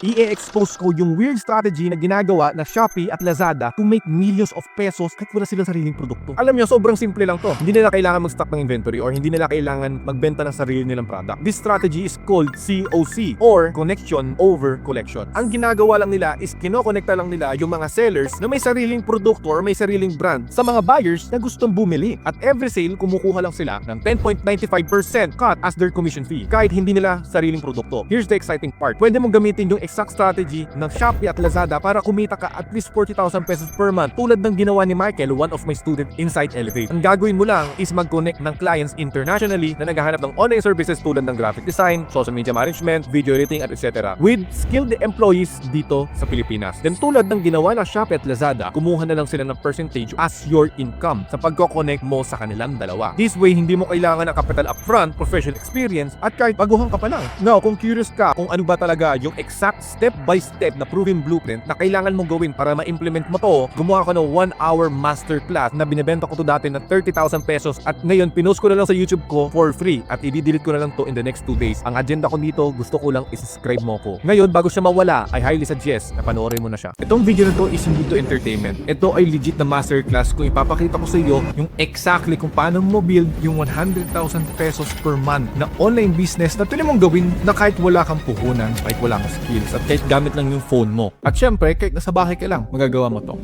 I-expose ko yung weird strategy na ginagawa na Shopee at Lazada to make millions of pesos kahit wala silang sariling produkto. Alam nyo, sobrang simple lang to. Hindi nila kailangan mag-stock ng inventory or hindi nila kailangan magbenta ng sarili nilang product. This strategy is called COC or Connection Over Collection. Ang ginagawa lang nila is kinokonekta lang nila yung mga sellers na may sariling produkto or may sariling brand sa mga buyers na gustong bumili. At every sale, kumukuha lang sila ng 10.95% cut as their commission fee kahit hindi nila sariling produkto. Here's the exciting part. Pwede mong gamitin yung exact strategy ng Shopee at Lazada para kumita ka at least 40,000 pesos per month tulad ng ginawa ni Michael, one of my student inside Elevate. Ang gagawin mo lang is mag-connect ng clients internationally na naghahanap ng online services tulad ng graphic design, social media management, video editing at etc. with skilled employees dito sa Pilipinas. Then tulad ng ginawa ng Shopee at Lazada, kumuha na lang sila ng percentage as your income sa pagko-connect mo sa kanilang dalawa. This way, hindi mo kailangan ng capital upfront, professional experience at kahit baguhan ka pa lang. Now, kung curious ka kung ano ba talaga yung exact step-by-step na proven blueprint na kailangan mong gawin para ma-implement mo to, gumawa ko ng 1-hour masterclass na binebenta ko to dati na 30,000 pesos at ngayon pinost ko na lang sa YouTube ko for free at i-delete ko na lang to in the next 2 days. Ang agenda ko dito, gusto ko lang i-subscribe mo ko. Ngayon, bago siya mawala, I highly suggest na panoorin mo na siya. Itong video na to is hindi to entertainment. Ito ay legit na masterclass kung ipapakita ko sa iyo yung exactly kung paano mo build yung 100,000 pesos per month na online business na pwede mong gawin na kahit wala kang puhunan, kahit wala kang skills at kahit gamit lang yung phone mo. At syempre, kahit nasa bahay ka lang, magagawa mo to.